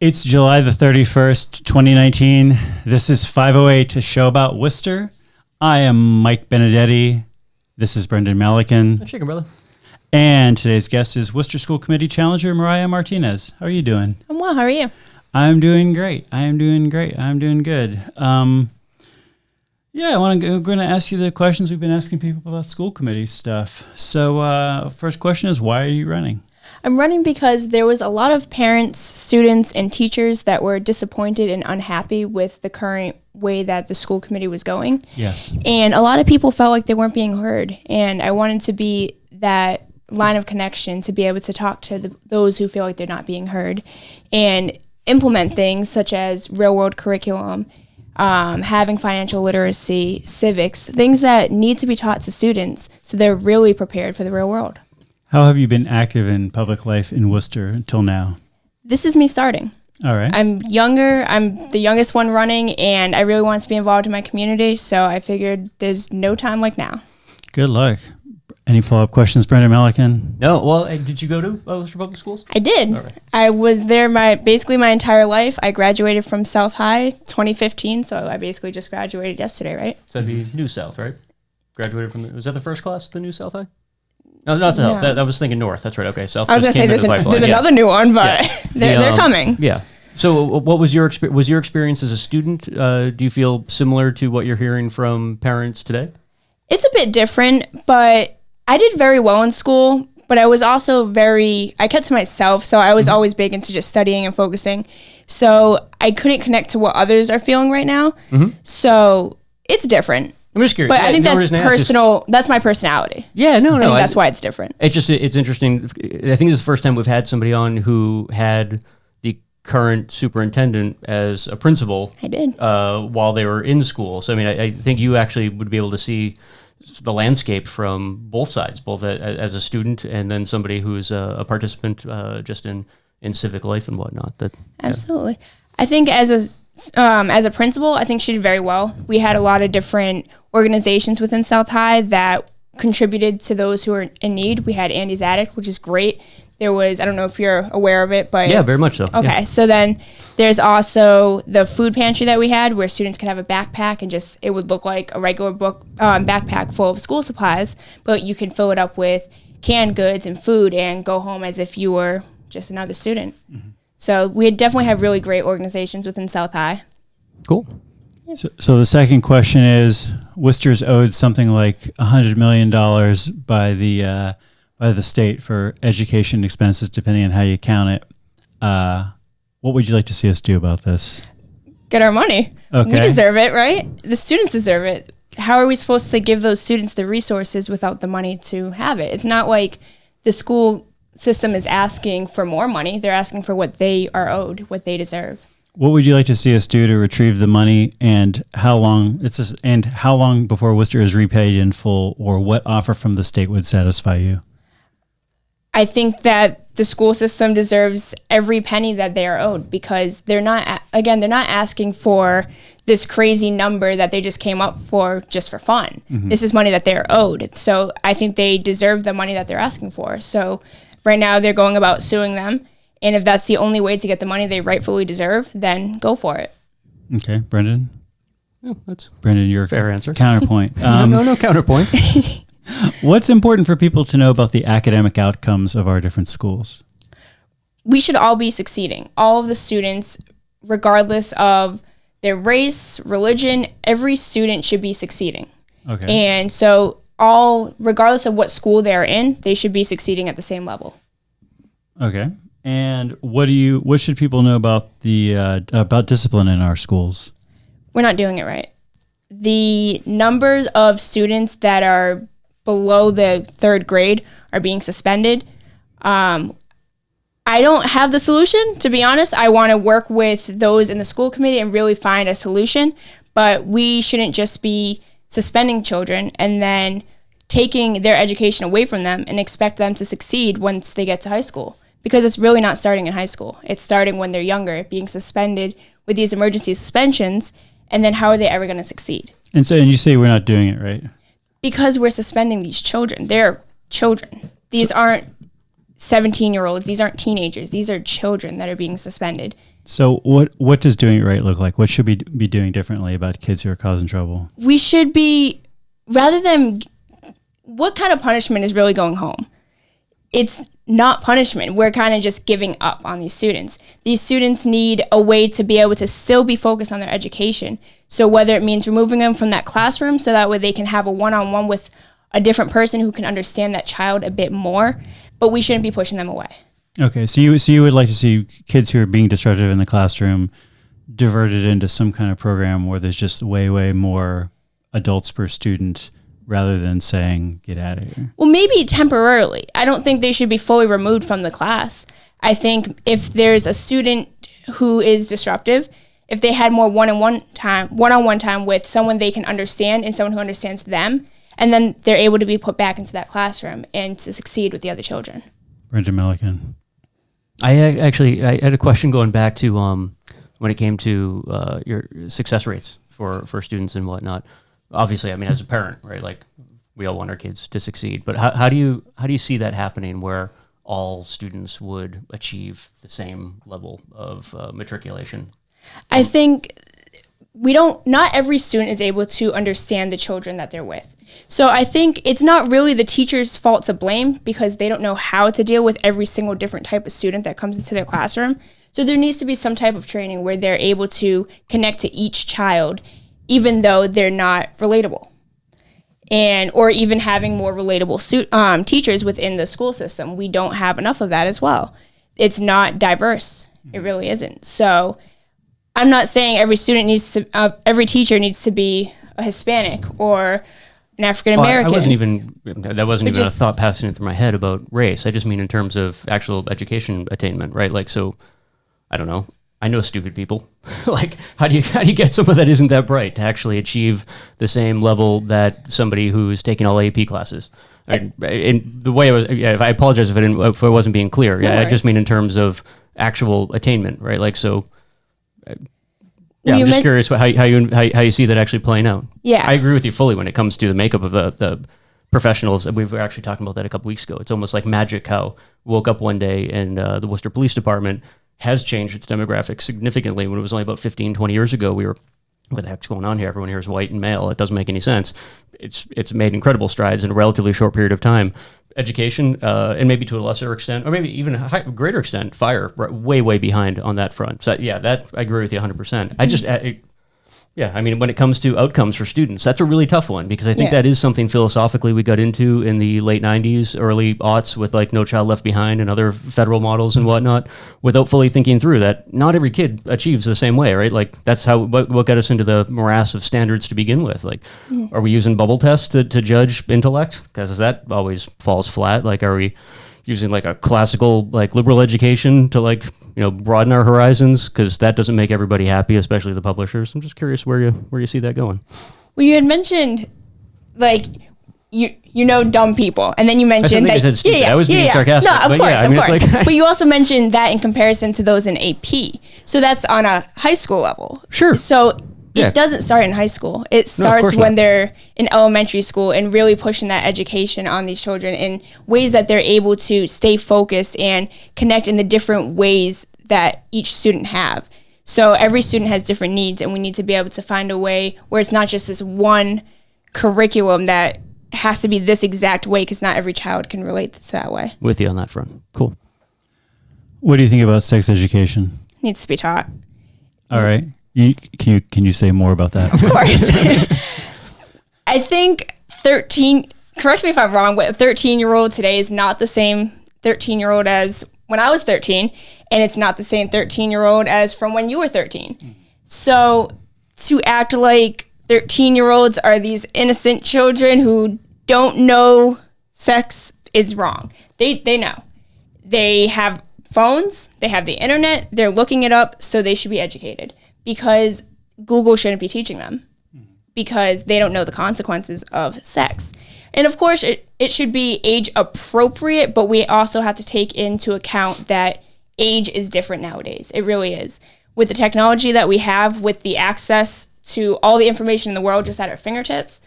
It's July the 31st, 2019. This is 508, a show about Worcester. I am Mike Benedetti. This is Brendan Malikan. Chicken, brother. And today's guest is Worcester School Committee Challenger Mariah Martinez. How are you doing? I'm well. How are you? I'm doing great. I'm doing good. I'm going to ask you the questions we've been asking people about school committee stuff. So first question is, why are you running? I'm running because there was a lot of parents, students, and teachers that were disappointed and unhappy with the current way that the school committee was going. Yes. And a lot of people felt like they weren't being heard. And I wanted to be that line of connection to be able to talk to those who feel like they're not being heard and implement things such as real-world curriculum, having financial literacy, civics, things that need to be taught to students so they're really prepared for the real world. How have you been active in public life in Worcester until now? This is me starting. All right. I'm younger. I'm the youngest one running, and I really want to be involved in my community, so I figured there's no time like now. Good luck. Any follow-up questions, Brendan Malikan? No. Well, did you go to Worcester Public Schools? I did. All right. I was there basically my entire life. I graduated from South High 2015, so I basically just graduated yesterday, right? So that'd be New South, right? Graduated from, was that the first class, the New South High? No, not South. No. I was thinking North. That's right. Okay, South. I was going to say there's another new one, but they're coming. Yeah. So what was your experience as a student? Do you feel similar to what you're hearing from parents today? It's a bit different, but I did very well in school, but I was also I kept to myself, so I was always big into just studying and focusing. So I couldn't connect to what others are feeling right now. So it's different. I'm just curious. But I think that's personal. That's my personality. Yeah, no. I think that's why it's different. It's interesting. I think this is the first time we've had somebody on who had the current superintendent as a principal. I did. While they were in school. So, I mean, I think you actually would be able to see the landscape from both sides, both as a student and then somebody who's a participant just in civic life and whatnot. Absolutely. I think as a principal, I think she did very well. We had a lot of different organizations within South High that contributed to those who are in need. We had Andy's Attic, which is great. There was, I don't know if you're aware of it, but yeah, very much so. Okay, yeah. So then there's also the food pantry that we had where students could have a backpack and it would look like a regular backpack full of school supplies, but you can fill it up with canned goods and food and go home as if you were just another student. So we definitely have really great organizations within South High. Cool. So the second question is, Worcester's owed something like $100 million by the state for education expenses, depending on how you count it. What would you like to see us do about this? Get our money. Okay. We deserve it, right? The students deserve it. How are we supposed to give those students the resources without the money to have it? It's not like the school system is asking for more money. They're asking for what they are owed, what they deserve. What would you like to see us do to retrieve the money, and how long before Worcester is repaid in full, or what offer from the state would satisfy you? I think that the school system deserves every penny that they are owed, because they're not asking for this crazy number that they just came up for just for fun. This is money that they're owed. So I think they deserve the money that they're asking for. So right now they're going about suing them. And if that's the only way to get the money they rightfully deserve, then go for it. Okay, Brendan? Yeah, that's Brendan, your fair answer. Counterpoint. No counterpoint. What's important for people to know about the academic outcomes of our different schools? We should all be succeeding. All of the students, regardless of their race, religion, every student should be succeeding. Okay. And so regardless of what school they're in, they should be succeeding at the same level. Okay. And what should people know about about discipline in our schools? We're not doing it right. The numbers of students that are below the third grade are being suspended. I don't have the solution, to be honest. I want to work with those in the school committee and really find a solution, but we shouldn't just be suspending children and then taking their education away from them and expect them to succeed once they get to high school. Because it's really not starting in high school. It's starting when they're younger, being suspended with these emergency suspensions, and then how are they ever going to succeed? And you say we're not doing it right? Because we're suspending these children. They're children. These aren't 17-year-olds. These aren't teenagers. These are children that are being suspended. So what does doing it right look like? What should we be doing differently about kids who are causing trouble? We should be, rather than, what kind of punishment is really going home? It's not punishment. We're kind of just giving up on these students. These students need a way to be able to still be focused on their education. So whether it means removing them from that classroom so that way they can have a one-on-one with a different person who can understand that child a bit more, but we shouldn't be pushing them away. Okay, so you would like to see kids who are being disruptive in the classroom diverted into some kind of program where there's just way more adults per student rather than saying, get out of here. Well, maybe temporarily. I don't think they should be fully removed from the class. I think if there's a student who is disruptive, if they had more one-on-one time with someone they can understand and someone who understands them, and then they're able to be put back into that classroom and to succeed with the other children. Brendan Milliken. I had a question going back to when it came to your success rates for students and whatnot. Obviously, I mean, as a parent, right? Like, we all want our kids to succeed, but how do you see that happening where all students would achieve the same level of matriculation? I think not every student is able to understand the children that they're with. So I think it's not really the teacher's fault to blame because they don't know how to deal with every single different type of student that comes into their classroom. So there needs to be some type of training where they're able to connect to each child, even though they're not relatable. Or even having more relatable teachers within the school system. We don't have enough of that as well. It's not diverse. It really isn't. So I'm not saying every teacher needs to be a Hispanic or an African American. That wasn't even a thought passing through my head about race. I just mean in terms of actual education attainment, right? Like, so, I don't know. I know stupid people. Like, how do you get someone that isn't that bright to actually achieve the same level that somebody who's taking all AP classes? In the way I apologize if I wasn't being clear. No worries. I just mean in terms of actual attainment, right? Like, so. Well, I'm just curious how you see that actually playing out. Yeah, I agree with you fully when it comes to the makeup of the professionals. We were actually talking about that a couple weeks ago. It's almost like magic how woke up one day and the Worcester Police Department has changed its demographics significantly. When it was only about 15, 20 years ago, we were, what the heck's going on here? Everyone here is white and male. It doesn't make any sense. It's made incredible strides in a relatively short period of time. Education, and maybe to a lesser extent, or maybe even a greater extent, fire, way behind on that front. So yeah, that I agree with you 100%. I just, I mean, when it comes to outcomes for students, that's a really tough one because I think that is something philosophically we got into in the late 90s, early aughts with like No Child Left Behind and other federal models and whatnot, without fully thinking through that not every kid achieves the same way, right? Like that's what got us into the morass of standards to begin with. Like, are we using bubble tests to judge intellect? Because that always falls flat. Like, are we using like a classical like liberal education to like broaden our horizons, because that doesn't make everybody happy, especially the publishers. I'm just curious where you see that going. Well, you had mentioned like dumb people, and then you mentioned I said stupid. I was being sarcastic. No, of course. Like, but you also mentioned that in comparison to those in AP. So that's on a high school level. Sure. So it doesn't start in high school. It starts when they're in elementary school and really pushing that education on these children in ways that they're able to stay focused and connect in the different ways that each student have. So every student has different needs, and we need to be able to find a way where it's not just this one curriculum that has to be this exact way, because not every child can relate to that way. With you on that front. Cool. What do you think about sex education? Needs to be taught. All right. Can you say more about that? Of course. I think 13, correct me if I'm wrong, but a 13-year-old today is not the same 13-year-old as when I was 13, and it's not the same 13-year-old as from when you were 13. So to act like 13-year-olds are these innocent children who don't know sex is wrong. They know. They have phones, they have the internet, they're looking it up, so they should be educated. Because Google shouldn't be teaching them, because they don't know the consequences of sex. And of course, it should be age appropriate, but we also have to take into account that age is different nowadays. It really is. With the technology that we have, with the access to all the information in the world just at our fingertips,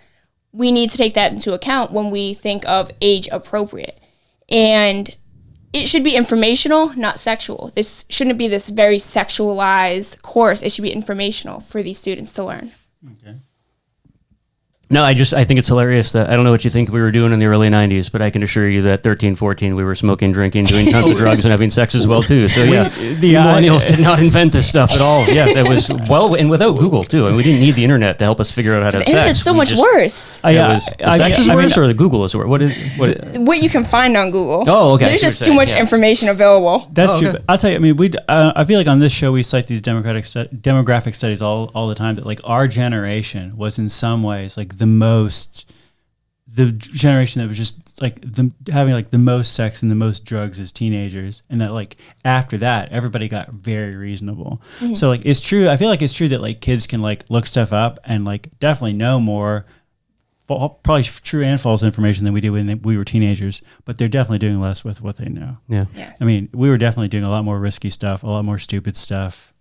we need to take that into account when we think of age appropriate. And it should be informational, not sexual. This shouldn't be this very sexualized course. It should be informational for these students to learn. Okay. No, I think it's hilarious that I don't know what you think we were doing in the early 90s, but I can assure you that 13, 14, we were smoking, drinking, doing tons of drugs and having sex as well too. So yeah, the millennials did not invent this stuff at all. Yeah, that was and without Google too. And we didn't need the internet to help us figure out how to have The internet's sex. so much worse. Sex is worse or the Google is worse? What you can find on Google. Oh, okay. There's just too much information available. That's true. Okay. But I'll tell you, I mean, I feel like on this show, we cite these demographic studies all the time, that like our generation was in some ways like the generation that was just like having like the most sex and the most drugs as teenagers, and that like after that everybody got very reasonable. Mm-hmm. So like it's true. I feel like it's true that like kids can like look stuff up and like definitely know more, probably true and false information than we did when we were teenagers. But they're definitely doing less with what they know. Yeah. Yes. I mean, we were definitely doing a lot more risky stuff, a lot more stupid stuff,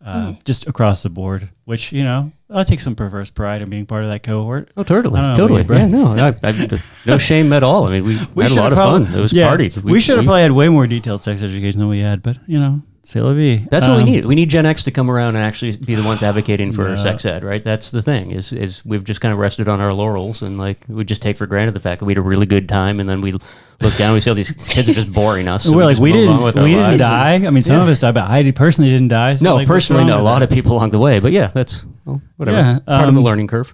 just across the board. Which, you know, I take some perverse pride in being part of that cohort. Oh, totally. I don't know Totally. about you, Yeah, no, no shame at all. I mean, we had a lot of fun. It was party. We should have probably had way more detailed sex education than we had, but, you know, c'est la vie. That's what we need. We need Gen X to come around and actually be the ones advocating for sex ed, right? That's the thing, is we've just kind of rested on our laurels, and like we just take for granted the fact that we had a really good time, and then we look down and we see all these kids are just boring us. We're like, we didn't lives. die. I mean, some of us died, but I personally didn't die. So No, like, personally, no. A lot of people along the way, but yeah, that's whatever. Yeah, part of the learning curve.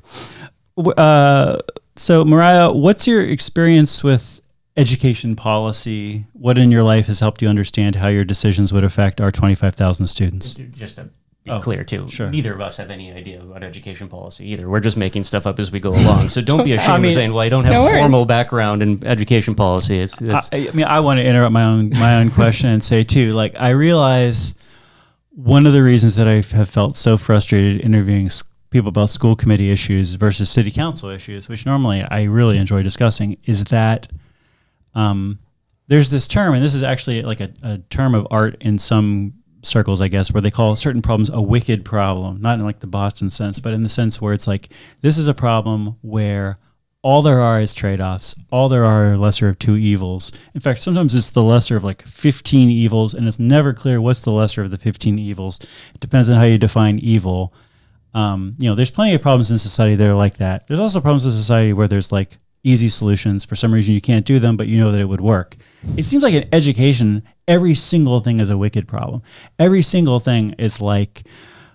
So, Mariah, what's your experience with education policy? What in your life has helped you understand how your decisions would affect our 25,000 students? Just to be clear, too, sure. Neither of us have any idea about education policy either. We're just making stuff up as we go along. So don't be ashamed of saying, well, I don't have a formal background in education policy. I mean, I want to interrupt my own question and say, too, like, I realize one of the reasons that I have felt so frustrated interviewing people about school committee issues versus city council issues, which normally I really enjoy discussing, is that there's this term, and this is actually like a term of art in some circles, I guess, where they call certain problems a wicked problem, not in like the Boston sense, but in the sense where it's like, this is a problem where all there are is trade-offs. All there are lesser of two evils. In fact, sometimes it's the lesser of like 15 evils, and it's never clear what's the lesser of the 15 evils. It depends on how you define evil. You know, there's plenty of problems in society that are like that. There's also problems in society where there's like easy solutions. For some reason you can't do them, but you know that it would work. It seems like in education, every single thing is a wicked problem. Every single thing is like,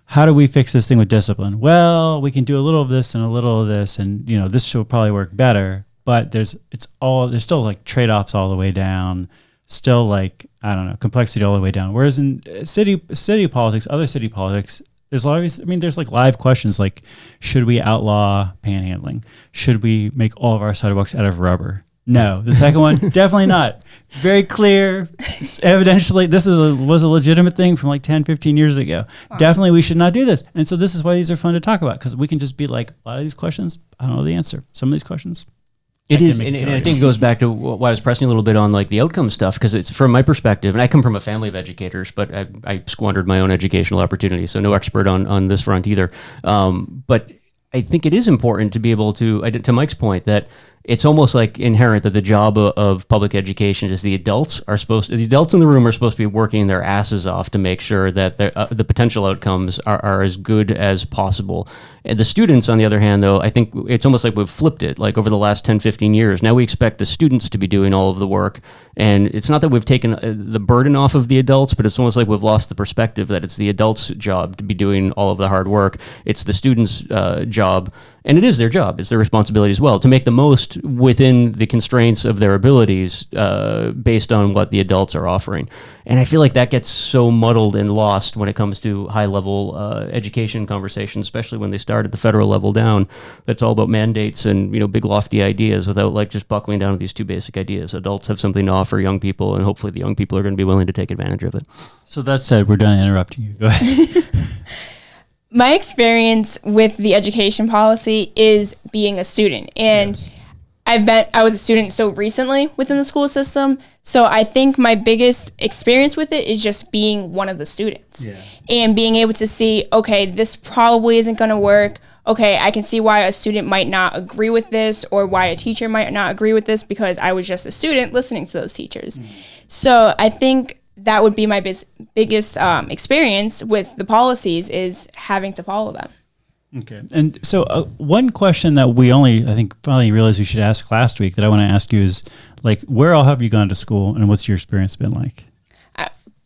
how do we fix this thing with discipline? Well, we can do a little of this and a little of this, and you know, this should probably work better. But there's still like trade-offs all the way down. Still like, I don't know, complexity all the way down. Whereas in city politics, other city politics, there's there's like live questions like, should we outlaw panhandling? Should we make all of our sidewalks out of rubber? No. The second one, definitely not. Very clear. Evidentially, this was a legitimate thing from like 10, 15 years ago. Wow. Definitely we should not do this. And so this is why these are fun to talk about, because we can just be like, a lot of these questions, I don't know the answer. Some of these questions. It is, and I think it goes back to why I was pressing a little bit on like the outcome stuff, because it's from my perspective, and I come from a family of educators, but I squandered my own educational opportunities, so no expert on this front either. But I think it is important to be able to Mike's point, that it's almost like inherent that the job of public education is the adults in the room are supposed to be working their asses off to make sure that the potential outcomes are as good as possible. And the students, on the other hand, though, I think it's almost like we've flipped it, like over the last 10, 15 years. Now we expect the students to be doing all of the work. And it's not that we've taken the burden off of the adults, but it's almost like we've lost the perspective that it's the adults' job to be doing all of the hard work. It's the students' job, and it is their job, it's their responsibility as well, to make the most within the constraints of their abilities based on what the adults are offering. And I feel like that gets so muddled and lost when it comes to high-level education conversations, especially when they start at the federal level down. That's all about mandates and big lofty ideas without like just buckling down to these two basic ideas. Adults have something to offer young people, and hopefully the young people are going to be willing to take advantage of it. So that said, we're done interrupting you. Go ahead. My experience with the education policy is being a student, and yes. I was a student so recently within the school system, so I think my biggest experience with it is just being one of the students and being able to see, okay, this probably isn't going to work. Okay, I can see why a student might not agree with this, or why a teacher might not agree with this, because I was just a student listening to those teachers. So I think that would be my biggest experience with the policies is having to follow them. Okay. And so one question that I think finally realized we should ask last week that I want to ask you is, like, where all have you gone to school and what's your experience been like?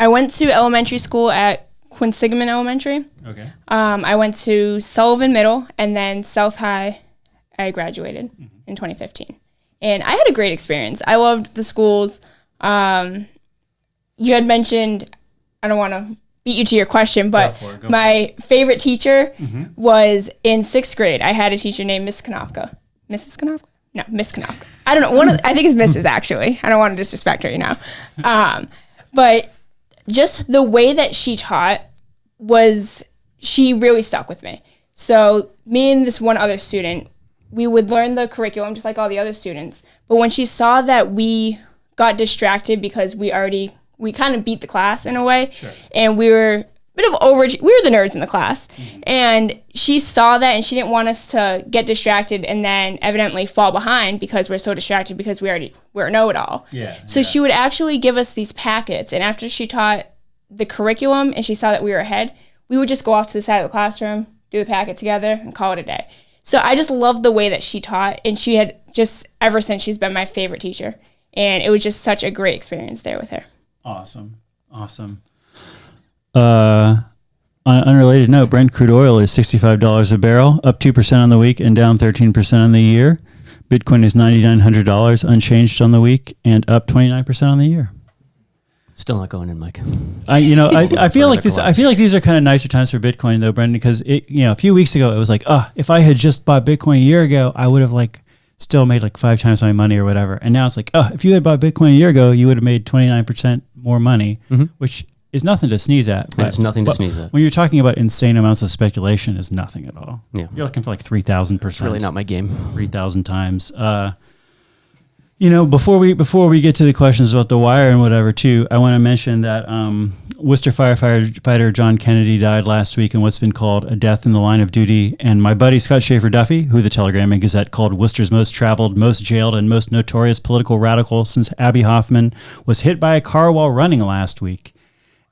I went to elementary school at Quinsigamond Elementary. Okay. I went to Sullivan Middle and then South High. I graduated in 2015. And I had a great experience. I loved the schools. You had mentioned, I don't want to beat you to your question, but my favorite teacher was in 6th grade. I had a teacher named Miss Konopka. Mrs. Konopka? No, Miss Konopka. I don't know. I think it's Mrs. actually. I don't want to disrespect her, But just the way that she taught she really stuck with me. So me and this one other student, we would learn the curriculum just like all the other students. But when she saw that we got distracted because we kind of beat the class in a way, and we were a bit of we were the nerds in the class, and she saw that and she didn't want us to get distracted and then evidently fall behind because we're so distracted because we're a know-it-all. So she would actually give us these packets, and after she taught the curriculum and she saw that we were ahead, we would just go off to the side of the classroom, do the packet together, and call it a day. So I just loved the way that she taught, and she had just, ever since, she's been my favorite teacher. And it was just such a great experience there with her. Awesome. On an unrelated note, Brent crude oil is $65 a barrel, up 2% on the week and down 13% on the year. Bitcoin is $9,900, unchanged on the week and up 29% on the year. Still not going in, Mike. I feel like these are kind of nicer times for Bitcoin though, Brendan, because a few weeks ago it was like, if I had just bought Bitcoin a year ago, I would have still made 5 times my money or whatever. And now it's like, if you had bought Bitcoin a year ago, you would have made 29% more money, which is nothing to sneeze at. It's nothing to sneeze at. When you're talking about insane amounts of speculation, it's nothing at all. Yeah. You're looking for 3,000%. It's really not my game. 3,000 times. Before we get to the questions about the wire and whatever too, I want to mention that Worcester firefighter John Kennedy died last week in what's been called a death in the line of duty. And my buddy Scott Schaefer Duffy, who the Telegram and Gazette called Worcester's most traveled, most jailed, and most notorious political radical since Abby Hoffman, was hit by a car while running last week.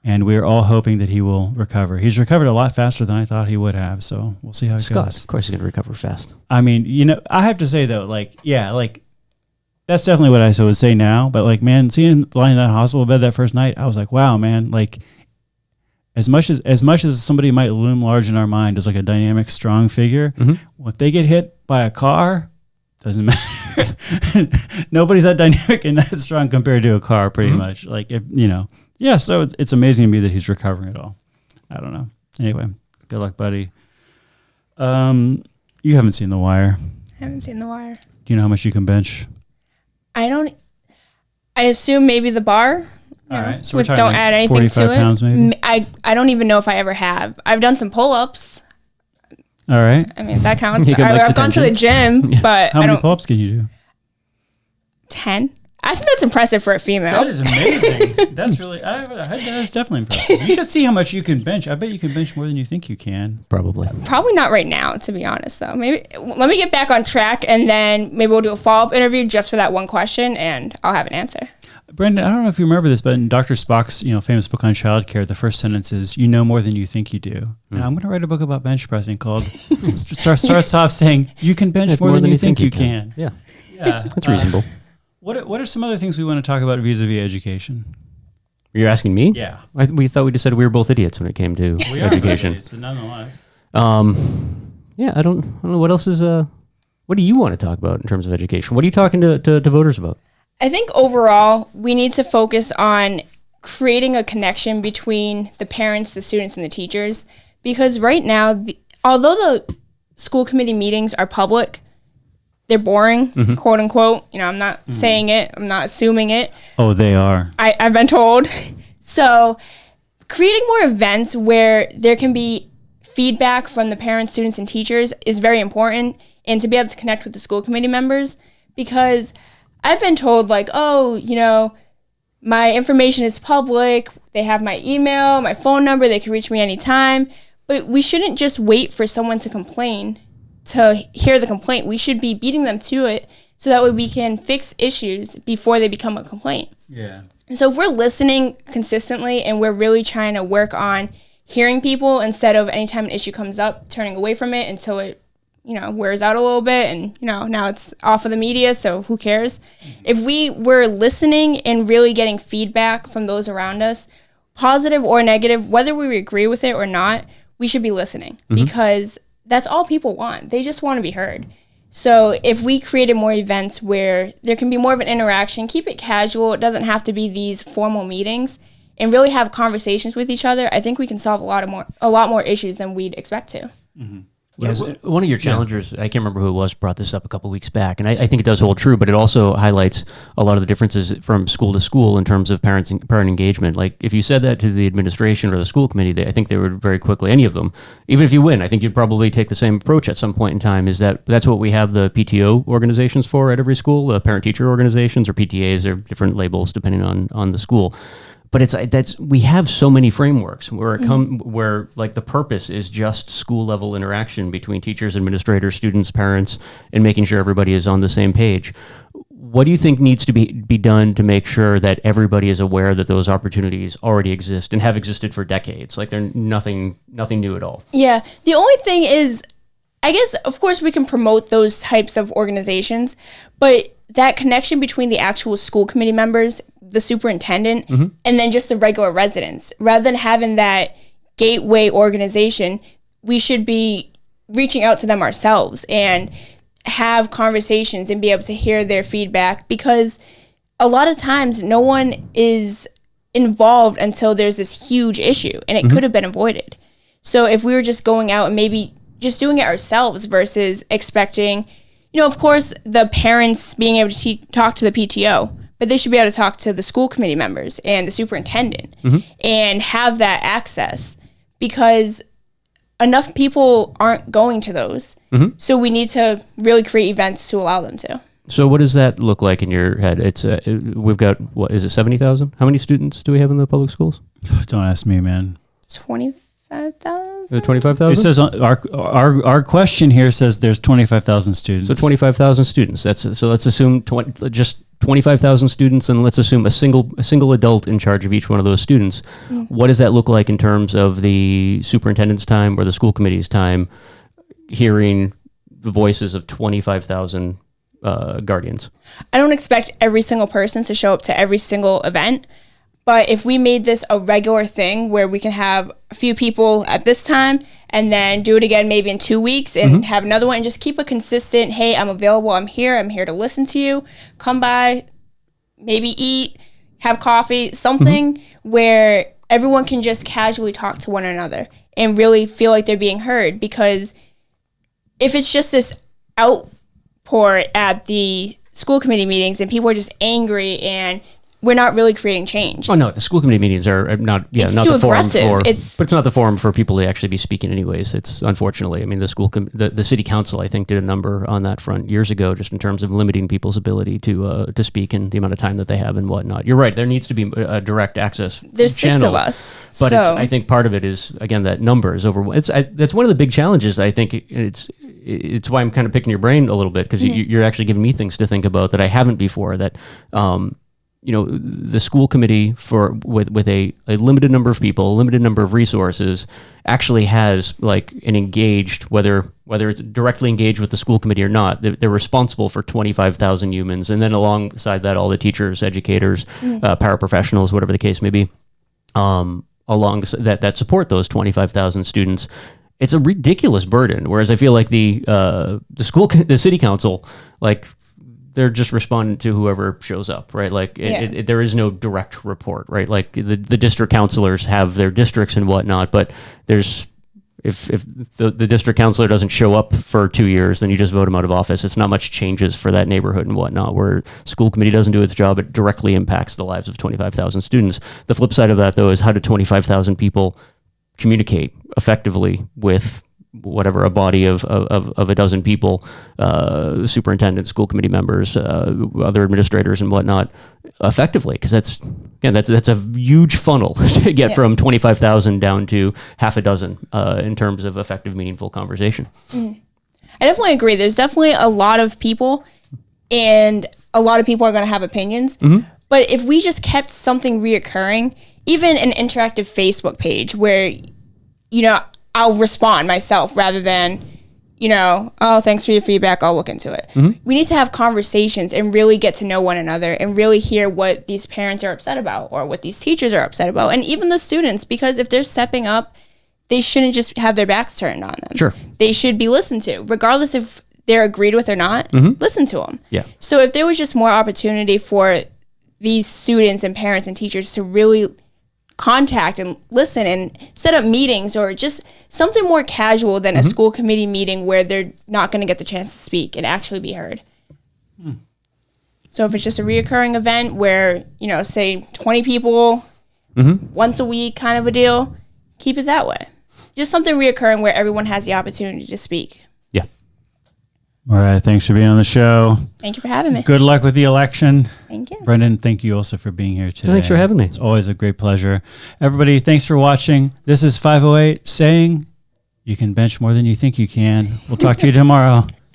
And we are all hoping that he will recover. He's recovered a lot faster than I thought he would have. So we'll see how it goes. Of course he's going to recover fast. I mean, I have to say though, that's definitely what I would say now. But man, seeing him lying in that hospital bed that first night, I was like, wow, man. As much as somebody might loom large in our mind as a dynamic, strong figure, if they get hit by a car, doesn't matter. Nobody's that dynamic and that strong compared to a car, pretty much. So it's amazing to me that he's recovering at all. I don't know. Anyway, good luck, buddy. You haven't seen The Wire. I haven't seen The Wire. Do you know how much you can bench? I assume maybe the bar. All right. So we're talking don't add anything 45 to pounds it. maybe? I don't even know if I ever have. I've done some pull-ups. All right. I mean, that counts. He I've gone to the gym, but how many pull-ups can you do? 10. I think that's impressive for a female. That is amazing. That's really, that's definitely impressive. You should see how much you can bench. I bet you can bench more than you think you can. Probably not right now, to be honest, though. Maybe let me get back on track, and then maybe we'll do a follow-up interview just for that one question, and I'll have an answer. Brendan, I don't know if you remember this, but in Dr. Spock's famous book on childcare, the first sentence is, "You know more than you think you do." Now I'm going to write a book about bench pressing called starts off saying, "You can bench more than you think you can." Yeah, that's reasonable. What are some other things we want to talk about vis-a-vis education? You're asking me? Yeah. We thought we just said we were both idiots when it came to we education. Are idiots, but nonetheless. Yeah, I don't know what else is. What do you want to talk about in terms of education? What are you talking to voters about? I think overall we need to focus on creating a connection between the parents, the students, and the teachers. Because right now, although the school committee meetings are public, they're boring, quote unquote. I'm not saying it. I'm not assuming it. Oh, they are. I've been told. So creating more events where there can be feedback from the parents, students, and teachers is very important. And to be able to connect with the school committee members, because I've been told my information is public. They have my email, my phone number. They can reach me anytime. But we shouldn't just wait for someone to complain to hear the complaint. We should be beating them to it so that way we can fix issues before they become a complaint. Yeah. So if we're listening consistently and we're really trying to work on hearing people instead of anytime an issue comes up, turning away from it until it, wears out a little bit and, now it's off of the media, so who cares? If we were listening and really getting feedback from those around us, positive or negative, whether we agree with it or not, we should be listening because that's all people want. They just want to be heard. So if we created more events where there can be more of an interaction, keep it casual, it doesn't have to be these formal meetings, and really have conversations with each other, I think we can solve a lot more issues than we'd expect to. Yes, one of your challengers, I can't remember who it was, brought this up a couple of weeks back, and I think it does hold true, but it also highlights a lot of the differences from school to school in terms of parent engagement. Like, if you said that to the administration or the school committee, I think they would very quickly, any of them, even if you win, I think you'd probably take the same approach at some point in time, that's what we have the PTO organizations for at every school, the parent-teacher organizations, or PTAs, or different labels depending on the school. But we have so many frameworks where where like the purpose is just school level interaction between teachers, administrators, students, parents, and making sure everybody is on the same page. What do you think needs to be done to make sure that everybody is aware that those opportunities already exist and have existed for decades? Like, they're nothing new at all. Yeah. The only thing is, I guess, of course, we can promote those types of organizations, but that connection between the actual school committee members, the superintendent, and then just the regular residents, rather than having that gateway organization, we should be reaching out to them ourselves and have conversations and be able to hear their feedback, because a lot of times no one is involved until there's this huge issue and it could have been avoided. So if we were just going out and maybe just doing it ourselves versus expecting, of course, the parents being able to talk to the PTO, but they should be able to talk to the school committee members and the superintendent and have that access, because enough people aren't going to those. So we need to really create events to allow them to. So what does that look like in your head? It's we've got, what is it, 70,000? How many students do we have in the public schools? Don't ask me, man. 25,000? Is it 25,000? It says our question here says there's 25,000 students. So 25,000 students. So let's assume just 25,000 students, and let's assume a single adult in charge of each one of those students. What does that look like in terms of the superintendent's time or the school committee's time hearing the voices of 25,000 guardians? I don't expect every single person to show up to every single event, but if we made this a regular thing where we can have a few people at this time and then do it again maybe in 2 weeks and have another one, and just keep a consistent, hey, I'm available, I'm here to listen to you, come by, maybe eat, have coffee, something where everyone can just casually talk to one another and really feel like they're being heard. Because if it's just this outpour at the school committee meetings and people are just angry and we're not really creating change. Oh no, the school committee meetings are not It's not too the forum aggressive. for. But it's not the forum for people to actually be speaking, anyways. It's, unfortunately, I mean, the city council, I think, did a number on that front years ago, just in terms of limiting people's ability to speak and the amount of time that they have and whatnot. You're right. There needs to be a direct access. There's channel, 6 of us, but so I think part of it is, again, that number is over. That's one of the big challenges. I think it's why I'm kind of picking your brain a little bit, because you're actually giving me things to think about that I haven't before. That the school committee with a limited number of people, a limited number of resources, actually has like an engaged, whether it's directly engaged with the school committee or not, they're responsible for 25,000 humans. And then alongside that, all the teachers, educators, paraprofessionals, whatever the case may be, alongside that support those 25,000 students. It's a ridiculous burden. Whereas I feel like the city council, like, they're just responding to whoever shows up, right? Like, there is no direct report, right? Like, the district councilors have their districts and whatnot, but if the district councilor doesn't show up for 2 years, then you just vote him out of office. It's not much changes for that neighborhood and whatnot. Where school committee doesn't do its job, it directly impacts the lives of 25,000 students. The flip side of that, though, is how do 25,000 people communicate effectively with whatever, a body of a dozen people, superintendents, school committee members, other administrators and whatnot, effectively? Because that's a huge funnel to get from 25,000 down to half a dozen in terms of effective, meaningful conversation. I definitely agree. There's definitely a lot of people, and a lot of people are going to have opinions. But if we just kept something reoccurring, even an interactive Facebook page where, I'll respond myself rather than, oh, thanks for your feedback, I'll look into it. We need to have conversations and really get to know one another and really hear what these parents are upset about or what these teachers are upset about, and even the students, because if they're stepping up, they shouldn't just have their backs turned on them. Sure. They should be listened to, regardless if they're agreed with or not. Listen to them. Yeah. So if there was just more opportunity for these students and parents and teachers to really contact and listen and set up meetings, or just something more casual than a school committee meeting where they're not going to get the chance to speak and actually be heard. So if it's just a reoccurring event where, say 20 people once a week kind of a deal, keep it that way. Just something reoccurring where everyone has the opportunity to speak. Yeah. All right. Thanks for being on the show. Thank you for having me. Good luck with the election. Thank you. Brendan, thank you also for being here today. Thanks for having me. It's always a great pleasure. Everybody, thanks for watching. This is 508 saying you can bench more than you think you can. We'll talk to you tomorrow.